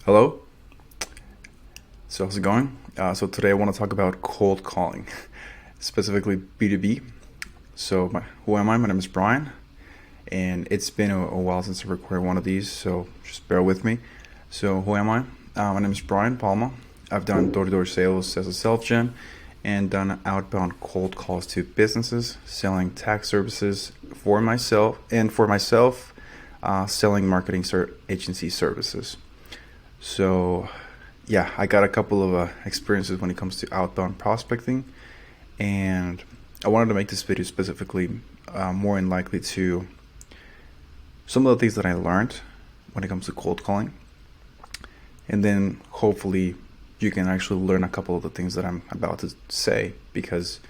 Hello. So how's it going? So today I want to talk about cold calling, specifically B2B. Who am I? My name is Brian, and it's been a while since I recorded one of these, so just bear with me. So who am I? My name is Brian Palma. I've done door-to-door sales as a self-gen and done outbound cold calls to businesses, selling tax services for myself, selling marketing agency services. So, yeah, I got a couple of experiences when it comes to outbound prospecting, and I wanted to make this video specifically more in likely to some of the things that I learned when it comes to cold calling, and then hopefully you can actually learn a couple of the things that I'm about to say because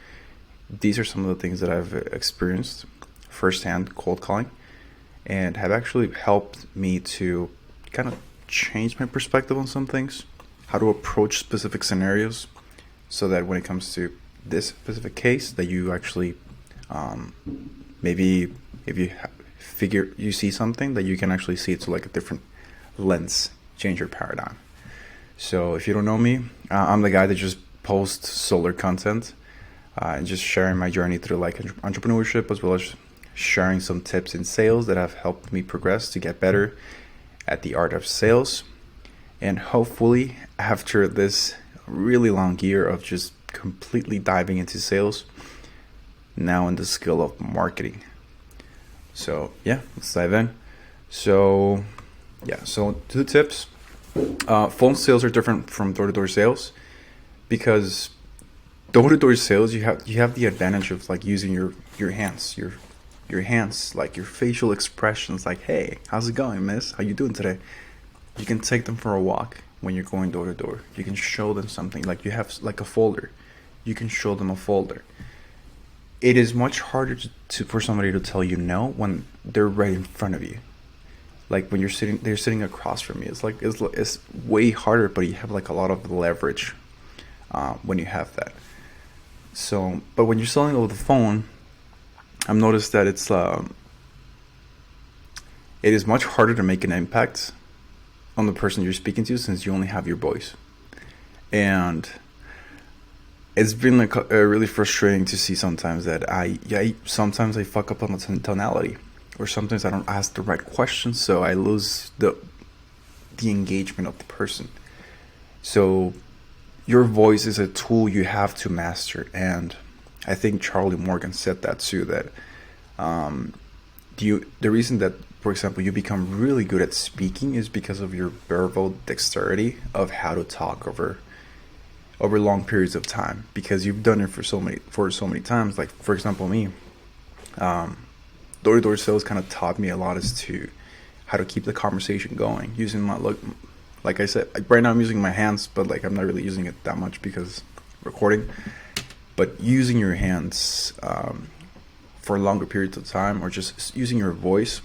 these are some of the things that I've experienced firsthand cold calling and have actually helped me to kind of change my perspective on some things, how to approach specific scenarios, so that when it comes to this specific case, that you actually maybe if you figure you see something that you can actually see it to like a different lens, change your paradigm. So if you don't know me, I'm the guy that just posts solar content and just sharing my journey through like entrepreneurship, as well as sharing some tips in sales that have helped me progress to get better at the art of sales. And hopefully, after this really long year of just completely diving into sales, now in the skill of marketing. So yeah, let's dive in. So two tips. Phone sales are different from door-to-door sales because door-to-door sales you have the advantage of like using your hands, your hands, like your facial expressions, like, hey, how's it going, miss? How you doing today? You can take them for a walk when you're going door to door. You can show them something, like you have like a folder. You can show them a folder. It is much harder for somebody to tell you no when they're right in front of you. Like when they're sitting across from you. It's way harder, but you have like a lot of leverage when you have that. So, but when you're selling over the phone, I've noticed that it is much harder to make an impact on the person you're speaking to since you only have your voice. And it's been like really frustrating to see sometimes that sometimes I fuck up on the tonality, or sometimes I don't ask the right questions, so I lose the engagement of the person. So your voice is a tool you have to master, and I think Charlie Morgan said that too, that the reason that, for example, you become really good at speaking is because of your verbal dexterity of how to talk over long periods of time, because you've done it for so many times. Like, for example, me, door-to-door sales kind of taught me a lot as to how to keep the conversation going using my look. Like I said, like right now I'm using my hands, but like I'm not really using it that much because recording. But using your hands for longer periods of time, or just using your voice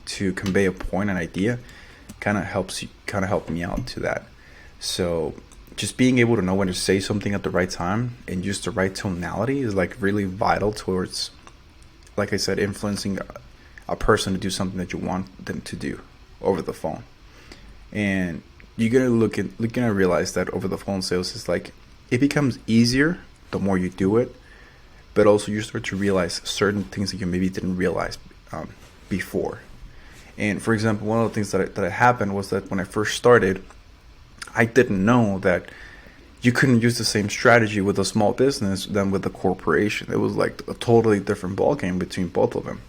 to convey a point, an idea, kind of helped me out to that. So just being able to know when to say something at the right time and use the right tonality is like really vital towards, like I said, influencing a person to do something that you want them to do over the phone. And you're gonna realize that over the phone sales is like, it becomes easier the more you do it, but also you start to realize certain things that you maybe didn't realize before. And for example, one of the things that happened was that when I first started, I didn't know that you couldn't use the same strategy with a small business than with a corporation. It was like a totally different ballgame between both of them,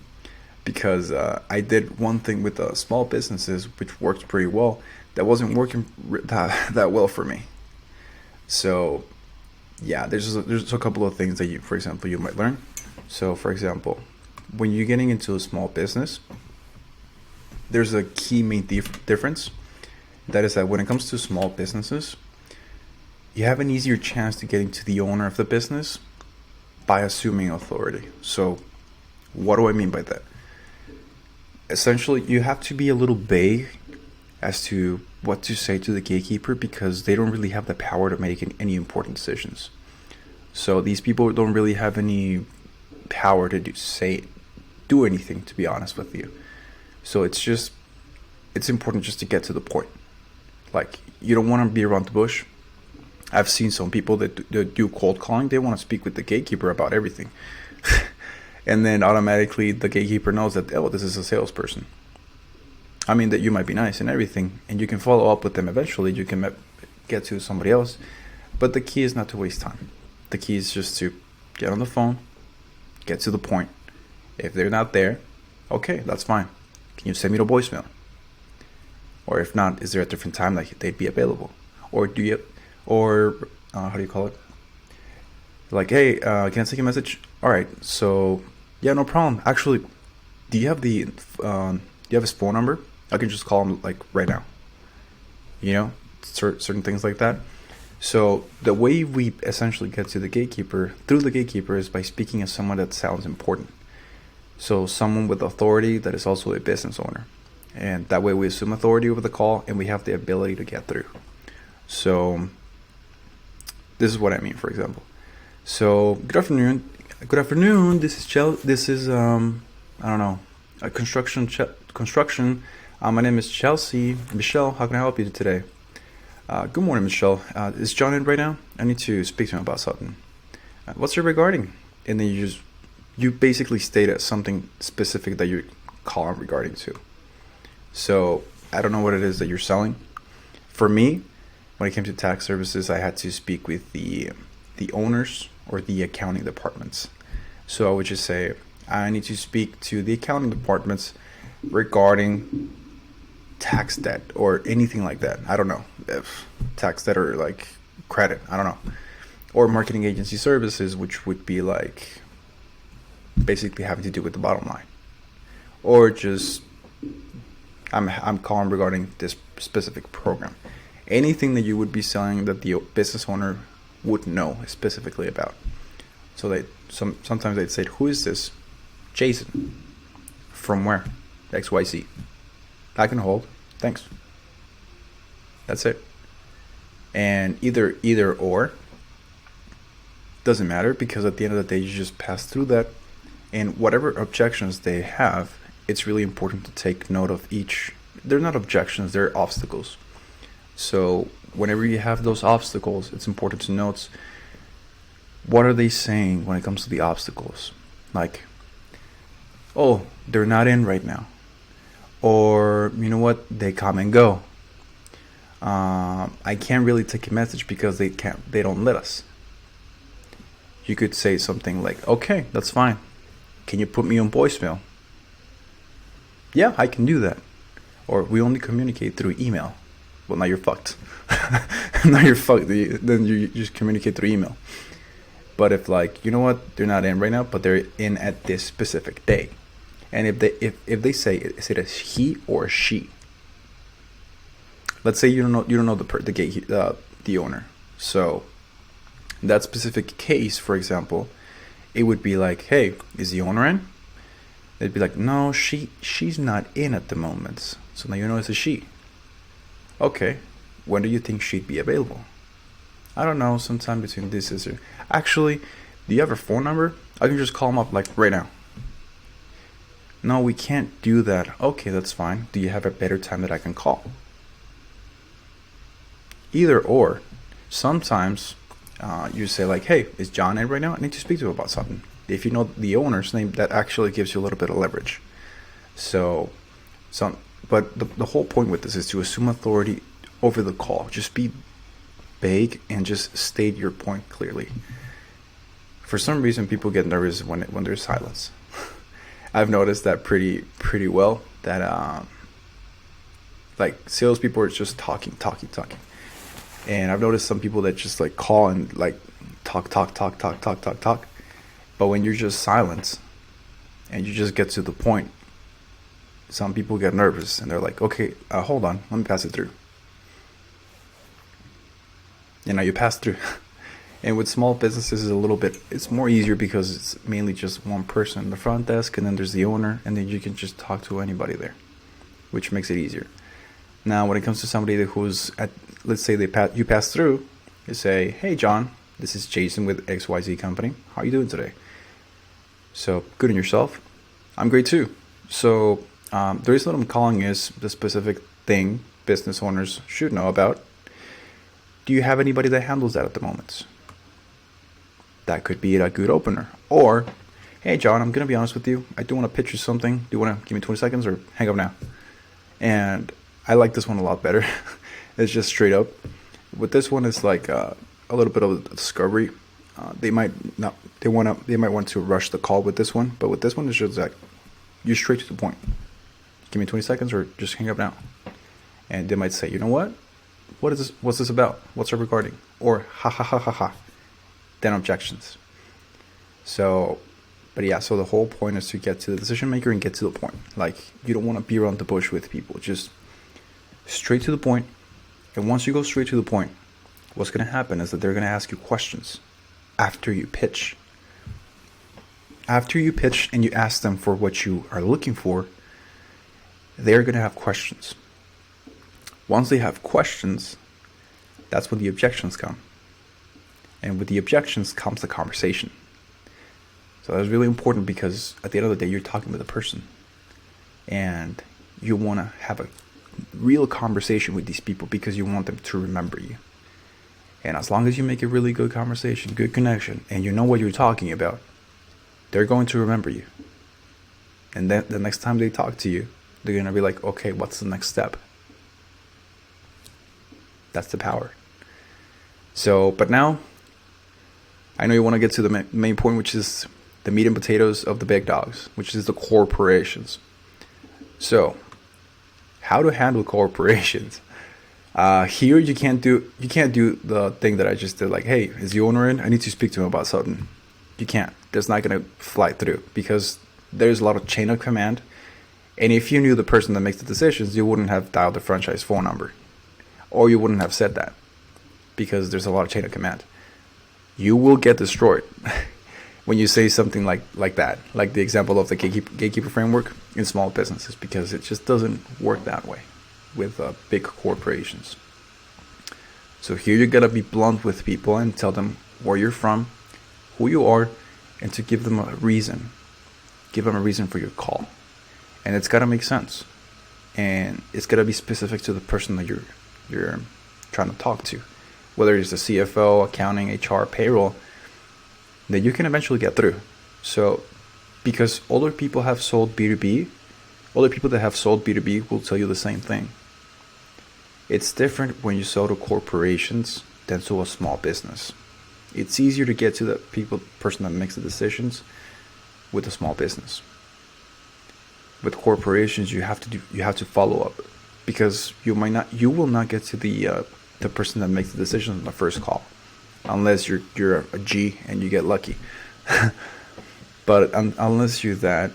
because I did one thing with the small businesses which worked pretty well that wasn't working that well for me. So yeah, there's a couple of things that for example, you might learn. So for example, when you're getting into a small business, there's a key main difference. That is that when it comes to small businesses, you have an easier chance to getting to the owner of the business by assuming authority. So what do I mean by that? Essentially, you have to be a little vague as to what to say to the gatekeeper, because they don't really have the power to make any important decisions. So these people don't really have any power to do anything, to be honest with you. So it's important just to get to the point. Like, you don't want to be around the bush. I've seen some people that do cold calling. They want to speak with the gatekeeper about everything. And then automatically the gatekeeper knows that, oh, this is a salesperson. I mean, that you might be nice and everything, and you can follow up with them eventually. You can get to somebody else. But the key is not to waste time. The key is just to get on the phone, get to the point. If they're not there, okay, that's fine. Can you send me the voicemail? Or if not, is there a different time that they'd be available? Or how do you call it? Like, hey, can I take a message? All right, so yeah, no problem. Actually, do you have his phone number? I can just call him like right now. You know, certain things like that. So the way we essentially get to the gatekeeper through the gatekeeper is by speaking as someone that sounds important. So someone with authority that is also a business owner. And that way we assume authority over the call and we have the ability to get through. So this is what I mean, for example. So good afternoon. This is I don't know, a construction. My name is Chelsea. Michelle, how can I help you today? Good morning, Michelle. Is John in right now? I need to speak to him about something. What's it regarding? And then you basically state something specific that you're calling regarding to. So I don't know what it is that you're selling. For me, when it came to tax services, I had to speak with the owners or the accounting departments. So I would just say, I need to speak to the accounting departments regarding tax debt or anything like that. I don't know, if tax debt or like credit, I don't know. Or marketing agency services, which would be like basically having to do with the bottom line. Or just I'm calling regarding this specific program. Anything that you would be selling that the business owner would know specifically about. So sometimes they'd say, who is this? Jason. From where? XYZ. I can hold. Thanks. That's it. And either or doesn't matter, because at the end of the day you just pass through that, and whatever objections they have, it's really important to take note of each. They're not objections, they're obstacles. So whenever you have those obstacles, it's important to note what are they saying when it comes to the obstacles. Like, oh, they're not in right now. Or, you know what, they come and go. I can't really take a message because they don't let us. You could say something like, okay, that's fine. Can you put me on voicemail? Yeah, I can do that. Or we only communicate through email. Well, now you're fucked. Now you're fucked. Then you just communicate through email. But if, like, you know what, they're not in right now, but they're in at this specific day. And if they say, is it a he or a she? Let's say you don't know the owner. So in that specific case, for example, it would be like, hey, is the owner in? They'd be like, no, she's not in at the moment. So now you know it's a she. Okay, when do you think she'd be available? I don't know, sometime between this and this. Actually, do you have her phone number? I can just call them up like right now. No, we can't do that. Okay, that's fine. Do you have a better time that I can call? Either or. Sometimes you say like, hey, is John in right now? I need to speak to him about something. If you know the owner's name, that actually gives you a little bit of leverage. But the whole point with this is to assume authority over the call. Just be vague and just state your point clearly. For some reason, people get nervous when there's silence. I've noticed that pretty well. That like salespeople are just talking, and I've noticed some people that just like call and like talk. But when you're just silent and you just get to the point, some people get nervous and they're like, okay, hold on, let me pass it through. And now you pass through. And with small businesses, it's more easier because it's mainly just one person in the front desk, and then there's the owner, and then you can just talk to anybody there, which makes it easier. Now, when it comes to somebody who's at, let's say you pass through, you say, hey, John, this is Jason with XYZ Company. How are you doing today? So, good, and yourself? I'm great too. So, the reason that I'm calling is the specific thing business owners should know about. Do you have anybody that handles that at the moment? That could be a good opener. Or, hey John, I'm going to be honest with you. I do want to pitch you something. Do you want to give me 20 seconds or hang up now? And I like this one a lot better. It's just straight up. With this one, it's like a little bit of a discovery. They might want to rush the call with this one, but with this one, it's just like you're straight to the point. Give me 20 seconds or just hang up now. And they might say, you know what? What is this? What's this about? What's it regarding? Or ha ha ha ha ha. Then objections. So, but yeah, so the whole point is to get to the decision maker and get to the point. Like, you don't want to be around the bush with people. Just straight to the point. And once you go straight to the point, what's going to happen is that they're going to ask you questions after you pitch. After you pitch and you ask them for what you are looking for, they're going to have questions. Once they have questions, that's when the objections come. And with the objections comes the conversation. So that's really important because at the end of the day, you're talking with a person. And you want to have a real conversation with these people because you want them to remember you. And as long as you make a really good conversation, good connection, and you know what you're talking about, they're going to remember you. And then the next time they talk to you, they're going to be like, okay, what's the next step? That's the power. So, but now, I know you want to get to the main point, which is the meat and potatoes of the big dogs, which is the corporations. So, how to handle corporations? Here you can't do the thing that I just did. Like, hey, is the owner in? I need to speak to him about something. You can't. That's not gonna fly through because there's a lot of chain of command. And if you knew the person that makes the decisions, you wouldn't have dialed the franchise phone number, or you wouldn't have said that because there's a lot of chain of command. You will get destroyed when you say something like that, like the example of the gatekeeper framework in small businesses, because it just doesn't work that way with big corporations. So here you gotta be blunt with people and tell them where you're from, who you are, and to give them a reason. Give them a reason for your call. And it's gotta make sense. And it's gotta be specific to the person that you're trying to talk to. Whether it's the CFO, accounting, HR, payroll, that you can eventually get through. So, because other people have sold B2B, other people that have sold B2B will tell you the same thing. It's different when you sell to corporations than to a small business. It's easier to get to the person that makes the decisions with a small business. With corporations, you have to follow up because you will not get to the person that makes the decision on the first call, unless you're a G and you get lucky. But unless you're that,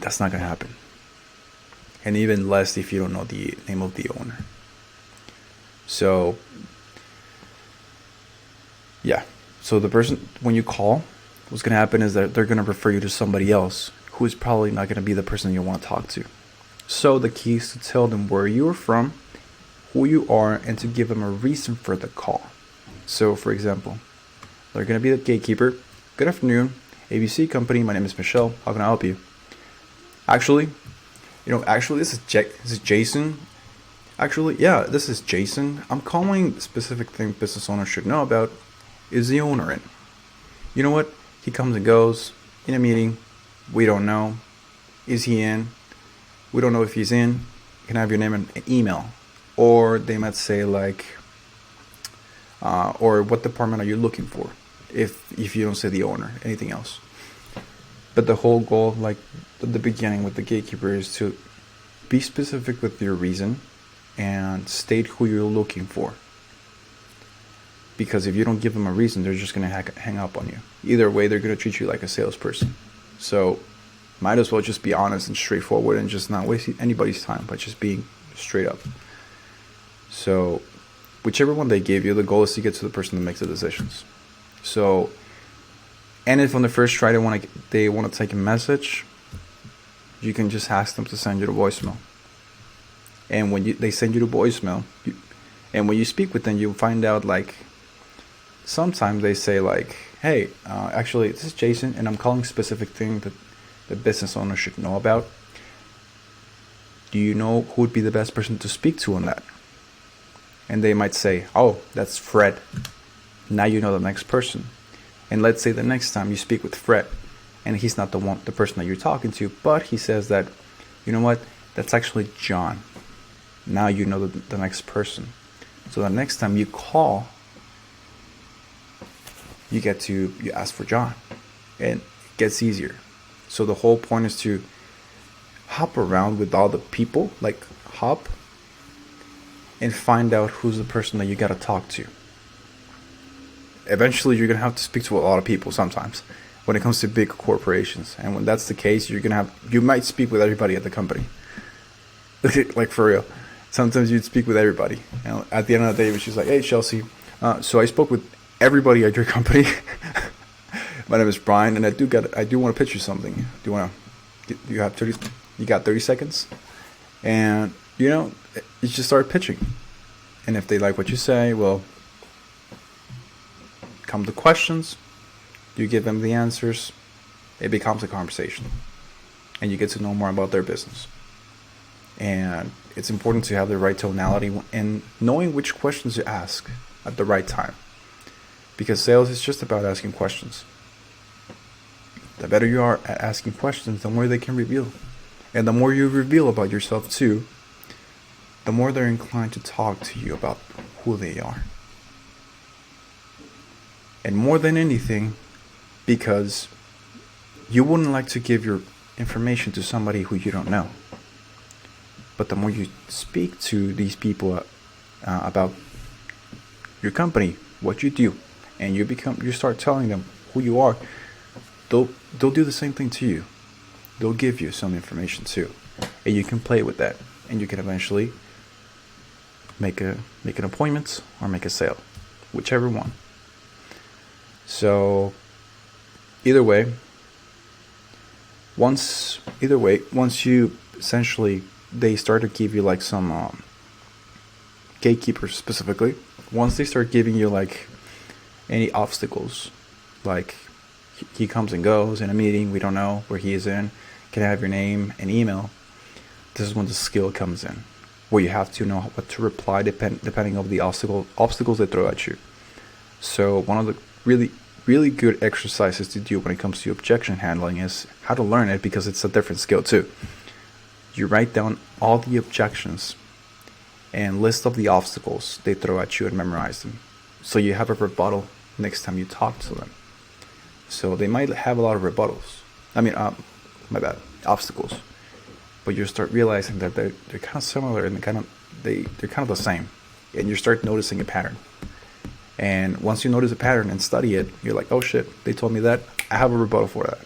that's not gonna happen. And even less if you don't know the name of the owner. So yeah, so the person, when you call, what's gonna happen is that they're gonna refer you to somebody else who is probably not gonna be the person you want to talk to. So the key is to tell them where you are from, who you are, and to give them a reason for the call. So for example, they're going to be the gatekeeper. Good afternoon, ABC company. My name is Michelle. How can I help you? Actually, this is Jason. Actually, yeah, this is Jason. I'm calling the specific thing business owners should know about. Is the owner in? You know what? He comes and goes in a meeting. We don't know. Is he in? We don't know if he's in. Can I have your name and email? Or they might say like, or what department are you looking for? If you don't say the owner, anything else. But the whole goal, like at the beginning with the gatekeeper, is to be specific with your reason and state who you're looking for. Because if you don't give them a reason, they're just going to hang up on you. Either way, they're going to treat you like a salesperson. So might as well just be honest and straightforward and just not waste anybody's time by just being straight up. So whichever one they give you, the goal is to get to the person that makes the decisions. So, and if on the first try they want to take a message, you can just ask them to send you the voicemail. And when they send you the voicemail, and when you speak with them, you'll find out like sometimes they say like, hey, actually this is Jason and I'm calling a specific thing that the business owner should know about. do you know who would be the best person to speak to on that? And they might say, oh, that's Fred. Now you know the next person. And let's say the next time you speak with Fred, and he's not the person that you're talking to, but he says that, you know what, that's actually John. Now you know the next person. So the next time you call, you ask for John, and it gets easier. So the whole point is to hop around with all the people, like hop, and find out who's the person that you gotta talk to. Eventually, you're gonna have to speak to a lot of people sometimes when it comes to big corporations, and when that's the case, you might speak with everybody at the company. Like for real. Sometimes you'd speak with everybody. And at the end of the day, it was just like, hey, Chelsea, so I spoke with everybody at your company. My name is Brian, and I do want to pitch you something. Do you got 30 seconds? And, you just start pitching. And if they like what you say, well, come to questions. You give them the answers. It becomes a conversation. And you get to know more about their business. And it's important to have the right tonality and knowing which questions to ask at the right time. Because sales is just about asking questions. The better you are at asking questions, the more they can reveal. And the more you reveal about yourself too, the more they're inclined to talk to you about who they are. And more than anything, because you wouldn't like to give your information to somebody who you don't know. But the more you speak to these people about your company, what you do, and you start telling them who you are, they'll do the same thing to you. They'll give you some information too, and you can play with that, and you can eventually make an appointment or make a sale, whichever one. So either way, once you essentially, they start to give you like some gatekeepers specifically. Once they start giving you like any obstacles, like he comes and goes in a meeting, we don't know where he is in, can I have your name and email? This is when the skill comes in, where you have to know what to reply depending on the obstacles they throw at you. So one of the really good exercises to do when it comes to objection handling is how to learn it, because it's a different skill too. You write down all the objections and list of the obstacles they throw at you and memorize them. So you have a rebuttal next time you talk to them. So they might have a lot of rebuttals. Obstacles. But you start realizing that they're kind of similar and they're kind of the same. And you start noticing a pattern. And once you notice a pattern and study it, you're like, oh shit, they told me that. I have a rebuttal for that.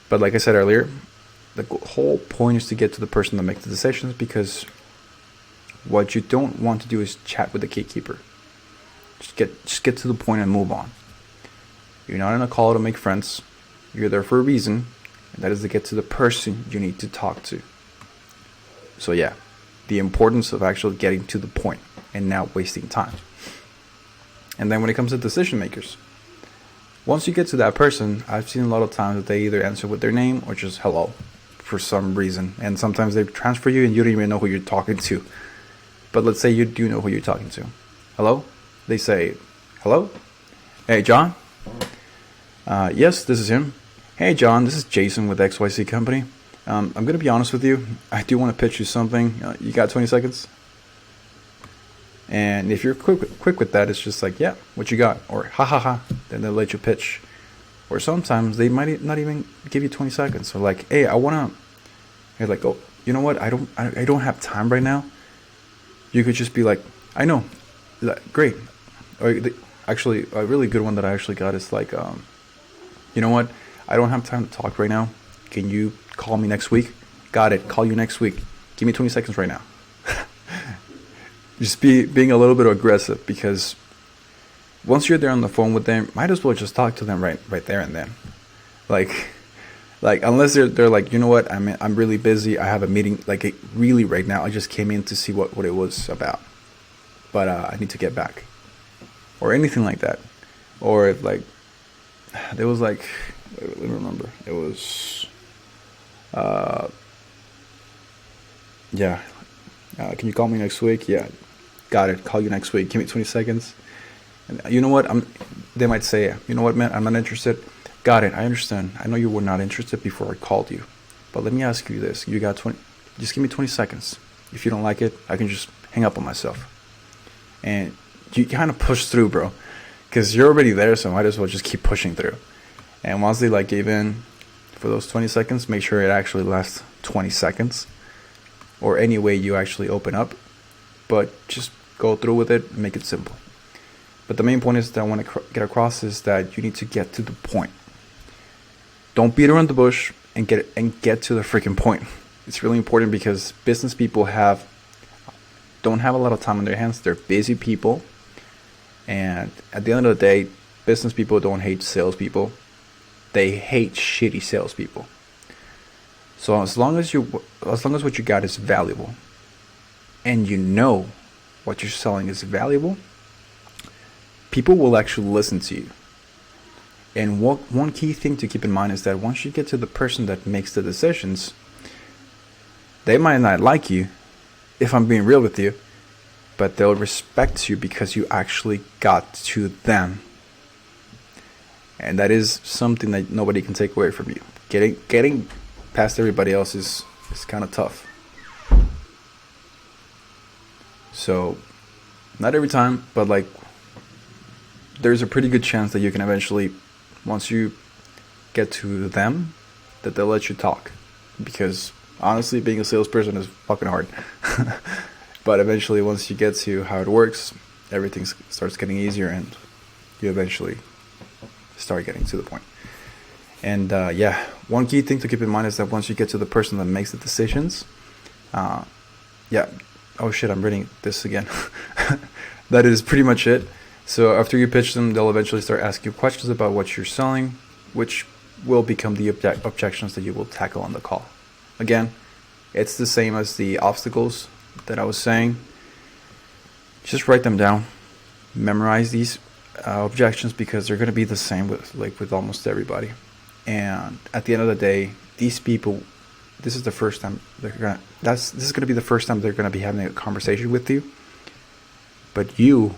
But like I said earlier, the whole point is to get to the person that makes the decisions, because what you don't want to do is chat with the gatekeeper. Just get to the point and move on. You're not in a call to make friends. You're there for a reason, and that is to get to the person you need to talk to. So yeah, the importance of actually getting to the point and not wasting time. And then when it comes to decision makers, once you get to that person, I've seen a lot of times that they either answer with their name or just hello for some reason. And sometimes they transfer you and you don't even know who you're talking to. But let's say you do know who you're talking to. Hello? They say, hello? Hey, John? Yes, this is him. Hey, John, this is Jason with XYZ Company. I'm going to be honest with you. I do want to pitch you something. You got 20 seconds? And if you're quick with that, it's just like, yeah, what you got? Or ha ha ha. Then they'll let you pitch. Or sometimes they might not even give you 20 seconds. So like, hey, I want to. You're like, oh, you know what? I don't have time right now. You could just be like, I know. Great. Or actually, a really good one that I actually got is like, you know what? I don't have time to talk right now. Can you call me next week? Got it. Call you next week. Give me 20 seconds right now. Just being a little bit aggressive, because once you're there on the phone with them, might as well just talk to them right there and then. Like unless they're like, you know what, I'm really busy. I have a meeting really right now. I just came in to see what it was about, but I need to get back, or anything like that. Or if there was let me remember. It was Yeah. Can you call me next week? Yeah. Got it. Call you next week. Give me 20 seconds. And you know what? They might say, you know what, man? I'm not interested. Got it. I understand. I know you were not interested before I called you. But let me ask you this. You got 20. Just give me 20 seconds. If you don't like it, I can just hang up on myself. And you kind of push through, bro. Because you're already there, so might as well just keep pushing through. And once they like gave in for those 20 seconds, make sure it actually lasts 20 seconds. Or any way you actually open up. But just go through with it and make it simple. But the main point is that I want to get across is that you need to get to the point. Don't beat around the bush and get to the freaking point. It's really important because business people don't have a lot of time on their hands. They're busy people, and at the end of the day, business people don't hate salespeople. They hate shitty salespeople. So as long as what you got is valuable, and you know what you're selling is valuable, people will actually listen to you. And one key thing to keep in mind is that once you get to the person that makes the decisions, they might not like you, if I'm being real with you, but they'll respect you because you actually got to them. And that is something that nobody can take away from you. Getting past everybody else is kind of tough. So, not every time, but like, there's a pretty good chance that you can eventually, once you get to them, that they'll let you talk. Because honestly, being a salesperson is fucking hard. But eventually, once you get to how it works, everything starts getting easier, and you eventually start getting to the point. And one key thing to keep in mind is that once you get to the person that makes the decisions, oh shit, I'm reading this again. That is pretty much it. So after you pitch them, they'll eventually start asking you questions about what you're selling, which will become the objections that you will tackle on the call. Again, it's the same as the obstacles that I was saying. Just write them down, memorize these objections, because they're going to be the same with almost everybody. And at the end of the day, these people, this is the first time this is going to be the first time they're going to be having a conversation with you. But you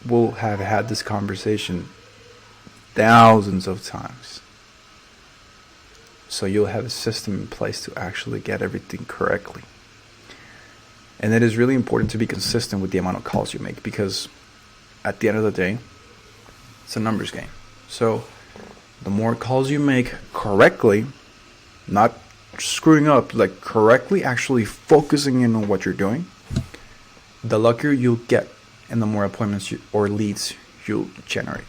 will have had this conversation thousands of times. So you'll have a system in place to actually get everything correctly. And it is really important to be consistent with the amount of calls you make, because at the end of the day, it's a numbers game. So the more calls you make correctly, not screwing up, like correctly, actually focusing in on what you're doing, the luckier you'll get and the more appointments or leads you'll generate.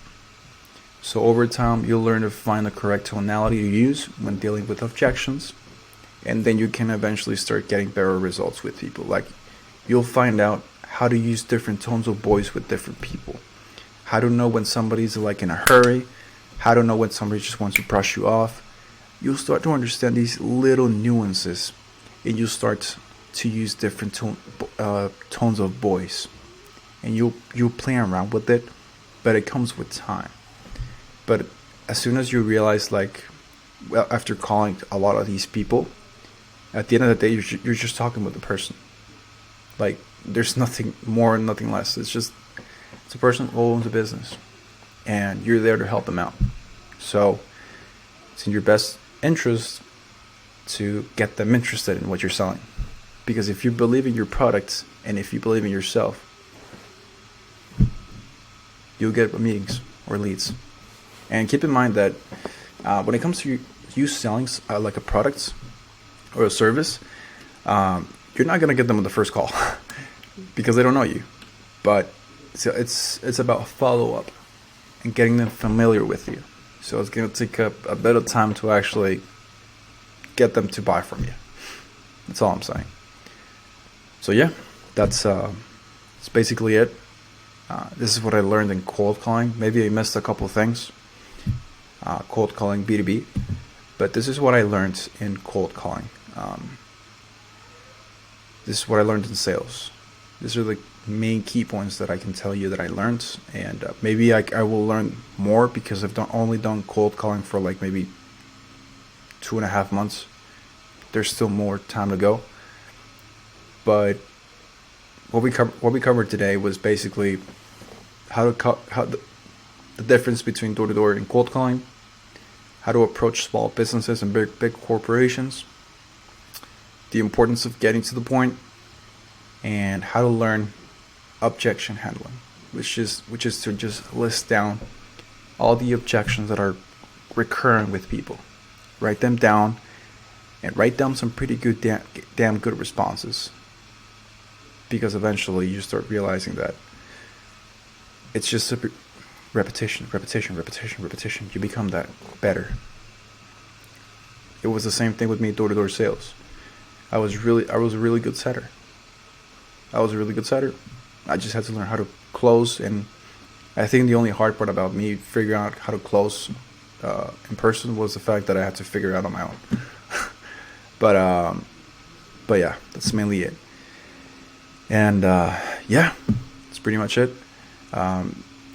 So over time, you'll learn to find the correct tonality to use when dealing with objections, and then you can eventually start getting better results with people. Like, you'll find out how to use different tones of voice with different people, how to know when somebody's like in a hurry, how to know when somebody just wants to brush you off. You'll start to understand these little nuances, and you'll start to use different tones of voice, and you'll play around with it, but it comes with time. But as soon as you realize, like, well, after calling a lot of these people, at the end of the day, you're just talking with the person. Like, there's nothing more and nothing less. It's a person who owns a business, and you're there to help them out. So it's in your best interest to get them interested in what you're selling. Because if you believe in your product and if you believe in yourself, you'll get meetings or leads. And keep in mind that when it comes to you selling like a product or a service, you're not going to get them on the first call because they don't know you. But it's about follow-up and getting them familiar with you. So it's going to take a bit of time to actually get them to buy from you. That's all I'm saying. So yeah, that's basically it. This is what I learned in cold calling. Maybe I missed a couple things. Cold calling B2B, but this is what I learned in cold calling. This is what I learned in sales. These are the main key points that I can tell you that I learned, and maybe I will learn more because I've only done cold calling for like maybe 2.5 months. There's still more time to go, But what we covered today was basically how the difference between door to door and cold calling, how to approach small businesses and big corporations, the importance of getting to the point, and how to learn objection handling, which is to just list down all the objections that are recurring with people, write them down, and write down some pretty good damn good responses, because eventually you start realizing that it's just a repetition. You become that better. It was the same thing with me, door-to-door sales. I was a really good setter. I just had to learn how to close, and I think the only hard part about me figuring out how to close in person was the fact that I had to figure it out on my own. but yeah, that's mainly it. And yeah, that's pretty much it.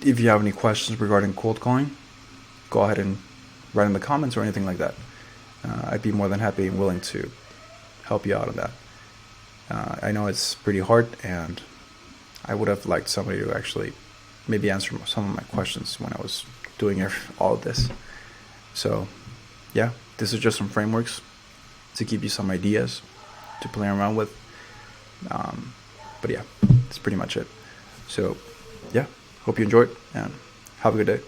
If you have any questions regarding cold calling, go ahead and write in the comments or anything like that. I'd be more than happy and willing to help you out on that. I know it's pretty hard, and I would have liked somebody to actually maybe answer some of my questions when I was doing all of this. So yeah, this is just some frameworks to give you some ideas to play around with. But yeah, that's pretty much it. So yeah, hope you enjoyed, and have a good day.